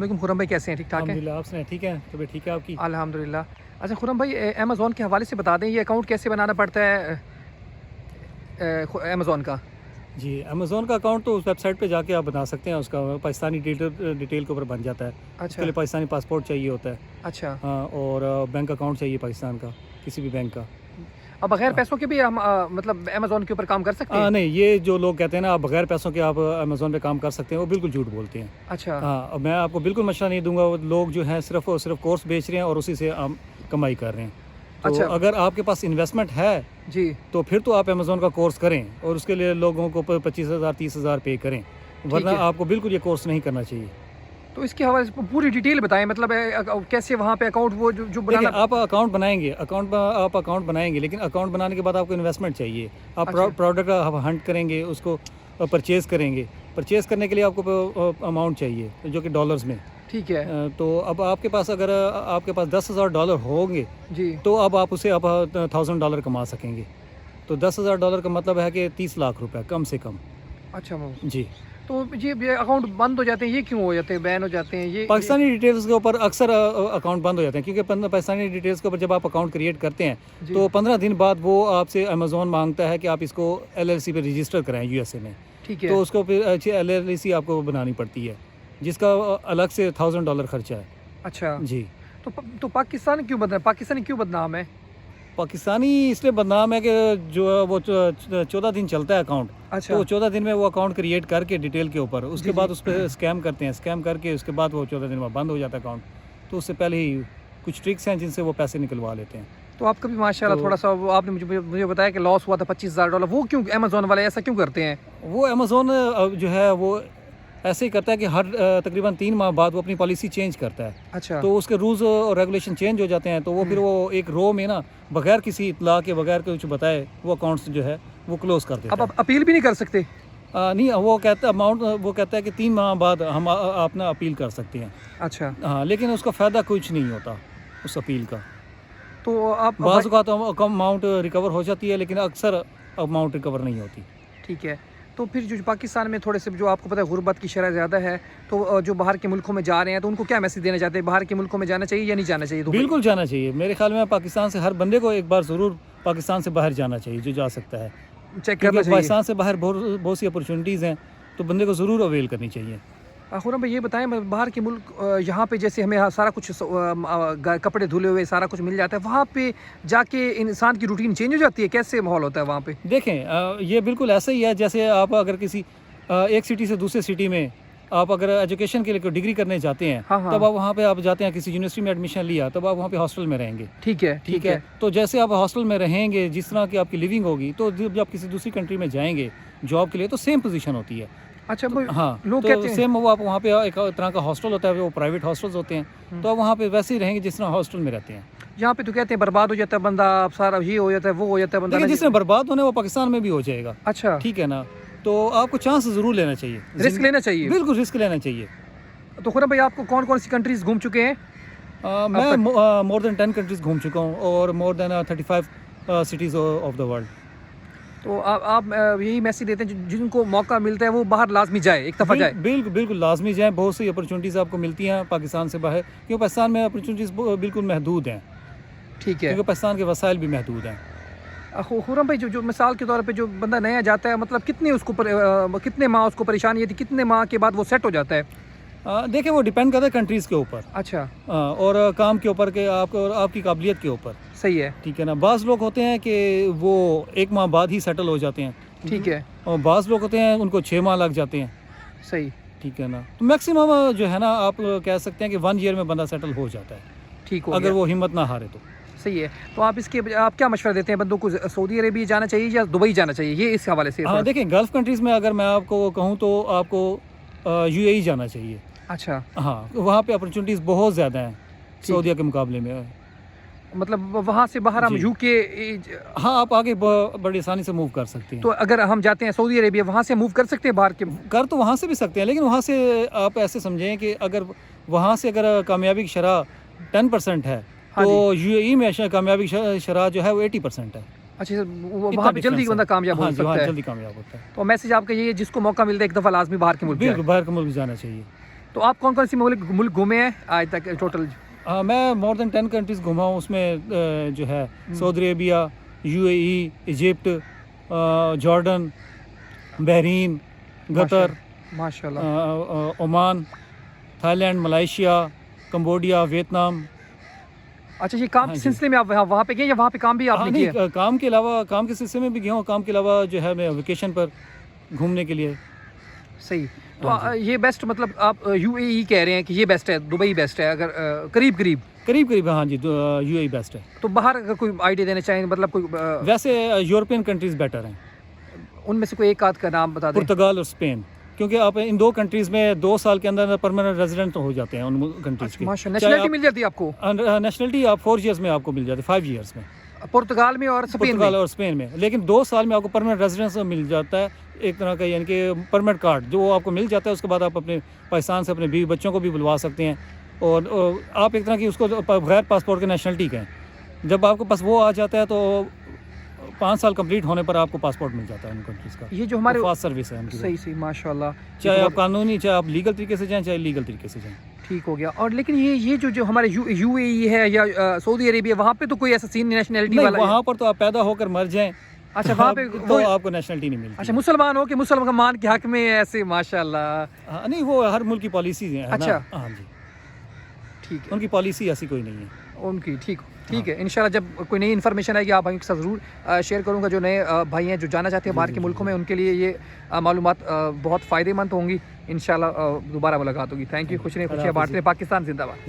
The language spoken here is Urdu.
لیکن خرم بھائی کیسے ہیں؟ ٹھیک ٹھاک ہیں؟ الحمدللہ. آپ سنائیں ٹھیک ہے؟ طبیعت ٹھیک ہے آپ کی؟ الحمدللہ. اچھا خرم بھائی، امیزون کے حوالے سے بتا دیں یہ اکاؤنٹ کیسے بنانا پڑتا ہے امیزون کا؟ جی امیزون کا اکاؤنٹ تو اس ویب سائٹ پہ جا کے آپ بنا سکتے ہیں. اس کا پاکستانی ڈیٹیل کے اوپر بن جاتا ہے. اس اچھا کے لیے پاکستانی پاسپورٹ چاہیے ہوتا ہے. اچھا. ہاں، اور بینک اکاؤنٹ چاہیے پاکستان کا، کسی بھی بینک کا. اب بغیر پیسوں کے بھی ہم مطلب امیزون کے اوپر کام کر سکتے ہیں؟ نہیں، یہ جو لوگ کہتے ہیں نا آپ بغیر پیسوں کے آپ امیزون پہ کام کر سکتے ہیں، وہ بالکل جھوٹ بولتے ہیں. اچھا. ہاں، میں آپ کو بالکل مشورہ نہیں دوں گا. وہ لوگ جو ہیں صرف اور صرف کورس بیچ رہے ہیں اور اسی سے کمائی کر رہے ہیں. تو اچھا. اگر آپ کے پاس انویسٹمنٹ ہے جی. تو پھر تو آپ امیزون کا کورس کریں اور اس کے لیے لوگوں کو 25,000 30,000 پے کریں، ورنہ آپ کو بالکل یہ کورس نہیں کرنا چاہیے. تو اس کے حوالے سے پوری ڈیٹیل بتائیں، مطلب کیسے وہاں پہ اکاؤنٹ وہ جو دیکھیں، آپ اکاؤنٹ بنائیں گے، آپ اکاؤنٹ بنائیں گے، لیکن اکاؤنٹ بنانے کے بعد آپ کو انویسٹمنٹ چاہیے. آپ پروڈکٹ ہنٹ کریں گے، اس کو پرچیز کریں گے. پرچیز کرنے کے لیے آپ کو اماؤنٹ چاہیے جو کہ ڈالرز میں. ٹھیک ہے. تو اب آپ کے پاس اگر آپ کے پاس $10,000 ہوں گے جی تو اب آپ اسے اب $1,000 کما سکیں گے. تو $10,000 کا مطلب ہے کہ 30 لاکھ روپے کم سے کم. اچھا. جی. تو یہ اکاؤنٹ بند ہو جاتے ہیں، یہ کیوں ہو جاتے ہیں، بین ہو جاتے ہیں؟ یہ پاکستانی ڈیٹیلز کے اوپر اکثر اکاؤنٹ بند ہو جاتے ہیں، کیونکہ پاکستانی ڈیٹیلز کے اوپر جب آپ اکاؤنٹ کریٹ کرتے ہیں تو 15 دن بعد وہ آپ سے امیزون مانگتا ہے کہ آپ اس کو LLC پہ رجسٹر کرائیں USA میں. ٹھیک ہے. تو اس کو پھر اچھی LLC آپ کو بنانی پڑتی ہے، جس کا الگ سے $1,000 خرچہ ہے. اچھا. جی. تو پاکستانی کیوں بدنام ہے؟ پاکستانی اس لیے بدنام ہے کہ جو وہ 14 دن چلتا ہے اکاؤنٹ. اچھا. تو 14 دن میں وہ اکاؤنٹ کریٹ کر کے ڈیٹیل کے اوپر اس کے بعد اس پہ اسکیم کرتے ہیں، اسکیم کر کے اس کے بعد وہ 14 دن میں بند ہو جاتا ہے اکاؤنٹ. تو اس سے پہلے ہی کچھ ٹرکس ہیں جن سے وہ پیسے نکلوا لیتے ہیں. تو آپ کا بھی ماشاءاللہ تھوڑا سا آپ نے مجھے بتایا کہ لاس ہوا تھا $25,000. وہ کیوں امیزون والے ایسا کیوں کرتے ہیں؟ وہ امیزون جو ہے وہ ایسے ہی کرتا ہے کہ ہر تقریباً 3 ماہ بعد وہ اپنی پالیسی چینج کرتا ہے. اچھا. تو اس کے رولز اور ریگولیشن چینج ہو جاتے ہیں. تو وہ پھر وہ ایک رو میں نا بغیر کسی اطلاع کے، بغیر کچھ بتائے وہ اکاؤنٹس جو ہے وہ کلوز کر دیتا ہے. اب اپیل بھی نہیں کر سکتے؟ نہیں، وہ کہتا ہے کہ 3 ماہ بعد ہم آپ نا اپیل کر سکتے ہیں. اچھا. ہاں، لیکن اس کا فائدہ کچھ نہیں ہوتا اس اپیل کا. تو آپ بعض اوقات کم اماؤنٹ ریکور ہو جاتی ہے لیکن اکثر اماؤنٹ ریکور نہیں ہوتی. ٹھیک ہے. تو پھر جو پاکستان میں تھوڑے سے جو آپ کو پتہ ہے غربت کی شرح زیادہ ہے، تو جو باہر کے ملکوں میں جا رہے ہیں تو ان کو کیا میسج دینا چاہتے ہیں؟ باہر کے ملکوں میں جانا چاہیے یا نہیں جانا چاہیے؟ بالکل جانا چاہیے. میرے خیال میں پاکستان سے ہر بندے کو ایک بار ضرور پاکستان سے باہر جانا چاہیے جو جا سکتا ہے. چیک کرنا چاہیے. پاکستان سے باہر بہت سی اپرچونیٹیز ہیں تو بندے کو ضرور اویل کرنی چاہیے. خرم بھائی یہ بتائیں، باہر کے ملک یہاں پہ جیسے ہمیں سارا کچھ کپڑے دھلے ہوئے سارا کچھ مل جاتا ہے، وہاں پہ جا کے انسان کی روٹین چینج ہو جاتی ہے؟ کیسے ماحول ہوتا ہے وہاں پہ؟ دیکھیں، یہ بالکل ایسا ہی ہے جیسے آپ اگر کسی ایک سٹی سے دوسرے سٹی میں آپ اگر ایجوکیشن کے لیے ڈگری کرنے جاتے ہیں تب آپ وہاں پہ آپ جاتے ہیں، کسی یونیورسٹی میں ایڈمیشن لیا تب آپ وہاں پہ ہاسٹل میں رہیں گے. ٹھیک ہے. ٹھیک ہے. تو جیسے آپ ہاسٹل میں رہیں گے، جس طرح کی آپ کی لیونگ ہوگی، تو جب آپ کسی دوسری کنٹری میں جائیں گے جاب کے لیے تو سیم پوزیشن ہوتی ہے. اچھا. ہاں، لوگ تو کہتے ہیں سیم وہ آپ وہاں پہ ایک طرح کا ہاسٹل ہوتا ہے، وہ پرائیویٹ ہاسٹلز ہوتے ہیں، تو آپ وہاں پہ ویسے ہی رہیں گے جس طرح ہاسٹل میں رہتے ہیں. یہاں پہ تو کہتے ہیں برباد ہو جاتا ہے بندہ، سارا یہ ہو جاتا ہے وہ ہو جاتا ہے بندہ. لیکن جس نے برباد ہونا ہے وہ پاکستان میں بھی ہو جائے گا. اچھا. ٹھیک ہے نا. تو آپ کو چانس ضرور لینا چاہیے، رسک لینا چاہیے. بالکل رسک لینا چاہیے. تو خرم بھائی آپ کو کون کون سی کنٹریز گھوم چکے ہیں؟ میں مور دین 10 کنٹریز گھوم چکا ہوں اور مور دین 35 سٹیز آف دا ورلڈ. تو آپ یہی میسج دیتے ہیں جن کو موقع ملتا ہے وہ باہر لازمی جائے، ایک دفعہ جائے؟ بالکل لازمی جائیں. بہت سی اپرچونیٹیز آپ کو ملتی ہیں پاکستان سے باہر، کیونکہ پاکستان میں اپرچونیٹیز بالکل محدود ہیں. ٹھیک ہے. کیونکہ پاکستان کے وسائل بھی محدود ہیں. خرم بھائی جو مثال کے طور پہ جو بندہ نیا جاتا ہے، مطلب کتنے ماہ اس کو پریشانی تھی، کتنے ماہ کے بعد وہ سیٹ ہو جاتا ہے؟ دیکھیں، وہ ڈیپینڈ کرتا ہے کنٹریز کے اوپر. اچھا. اور کام کے اوپر کہ آپ کی قابلیت کے اوپر. صحیح ہے. ٹھیک ہے نا. بعض لوگ ہوتے ہیں کہ وہ 1 ماہ بعد ہی سیٹل ہو جاتے ہیں. ٹھیک ہے. اور بعض لوگ ہوتے ہیں ان کو 6 ماہ لگ جاتے ہیں. صحیح. ٹھیک ہے نا. تو میکسیمم جو ہے نا آپ کہہ سکتے ہیں کہ 1 ایئر میں بندہ سیٹل ہو جاتا ہے. ٹھیک ہو اگر وہ ہمت نہ ہارے تو. صحیح ہے. تو آپ کیا مشورہ دیتے ہیں بندوں کو؟ سعودی عربیہ جانا چاہیے یا دبئی جانا چاہیے؟ یہ اس حوالے سے. ہاں دیکھیں، گلف کنٹریز میں اگر میں آپ کو کہوں تو آپ کو UAE جانا چاہیے. اچھا. ہاں، وہاں پہ اپرچونیٹیز بہت زیادہ ہیں سعودیہ کے مقابلے میں. مطلب وہاں سے باہر ہم UK. ہاں، آپ آگے بڑی آسانی سے موو کر سکتے ہیں. تو اگر ہم جاتے ہیں سعودی عربیہ، وہاں سے موو کر سکتے ہیں باہر کے؟ کر تو وہاں سے بھی سکتے ہیں، لیکن وہاں سے آپ ایسے سمجھیں کہ اگر وہاں سے اگر کامیابی کی شرح 10% ہے تو UAE میں کامیابی کی شرح جو ہے وہ 80% ہے. اچھا. وہاں پہ جلدی بندہ کامیاب ہو سکتا ہے. جلدی کامیاب ہوتا ہے. تو میسج آپ کا یہ ہے جس کو موقع ملتا ہے ایک دفعہ لازمی باہر کے ملک بالکل باہر کے ملک جانا چاہیے. تو آپ کون کون سی ملک گھومے ہیں آج تک ٹوٹل؟ میں مور دین 10 کنٹریز گھوما ہوں. اس میں جو ہے Saudi Arabia, UAE, Egypt, Jordan, Bahrain, Qatar, ماشاء اللہ, Oman, Thailand, Malaysia, Cambodia, Vietnam. اچھا یہ کام کے سلسلے میں آپ وہاں پہ گئے یا وہاں پہ کام بھی آپ نے کیا؟ کام کے علاوہ, کام کے سلسلے میں بھی گیا ہوں. کام کے علاوہ جو ہے میں ویکیشن پر گھومنے کے لیے. صحیح. تو یہ بیسٹ مطلب آپ UAE کہہ رہے ہیں کہ یہ بیسٹ ہے, دبئی بیسٹ ہے اگر قریب؟ ہاں جی, UAE بیسٹ ہے. تو باہر اگر کوئی آئیڈیا دینا چاہیں, مطلب کوئی ویسے یورپین کنٹریز بیٹر ہیں. ان میں سے کوئی ایک آدھ کا نام بتا دیں. پرتگال اور اسپین, کیونکہ آپ ان دو کنٹریز میں 2 سال کے اندر پرماننٹ ریزیڈنٹ ہو جاتے ہیں ان کنٹریز کے. نیشنلٹی مل جاتی ہے آپ کو؟ نیشنلٹی آپ 4 ایئرس میں آپ کو مل جاتی ہے, 5 ایئرس میں. پرتگال میں اور اسپین میں, لیکن 2 سال میں آپ کو پرماننٹ ریزیڈنس مل جاتا ہے ایک طرح کا, یعنی کہ پرماننٹ کارڈ جو آپ کو مل جاتا ہے. اس کے بعد آپ اپنے پاکستان سے اپنے بیوی بچوں کو بھی بلوا سکتے ہیں, اور آپ ایک طرح کی اس کو بغیر پاسپورٹ کے نیشنلٹی کا ہیں. جب آپ کو پاس وہ آ جاتا ہے تو 5 سال کمپلیٹ ہونے پر آپ کو پاسپورٹ مل جاتا ہے ان کنٹریز کا. یہ جو ہمارے فاسٹ سروس ہے ان کی. صحیح ماشاء اللہ. چاہے آپ قانونی, چاہے آپ لیگل طریقے سے جائیں, چاہے لیگل طریقے سے جائیں. ٹھیک ہو گیا. اور لیکن یہ جو ہمارے UAE ہے یا سعودی عربیہ, وہاں پہ تو کوئی ایسا سین نیشنلٹی والا؟ وہاں پر تو آپ پیدا ہو کر مر جائیں. اچھا وہاں پہ تو آپ کو نیشنلٹی نہیں ملتی. اچھا مسلمان ہو کہ مسلمان کے حق میں ایسے ماشاء اللہ؟ نہیں, وہ ہر ملک کی پالیسیز ہیں. اچھا ہاں جی, ٹھیک ہے. ان کی پالیسی ایسی کوئی نہیں ہے ان کی. ٹھیک ہے. انشاءاللہ جب کوئی نئی انفارمیشن آئے گی آپ بھائیوں کے ساتھ ضرور شیئر کروں گا. جو نئے بھائی ہیں جو جانا چاہتے ہیں باہر کے ملکوں میں, ان کے لیے یہ معلومات بہت فائدے مند ہوں گی. انشاءاللہ دوبارہ ملاقات ہوگی. Thank you. خوش رہیں, خوشیاں بانٹتے رہیں. پاکستان زندہ باد.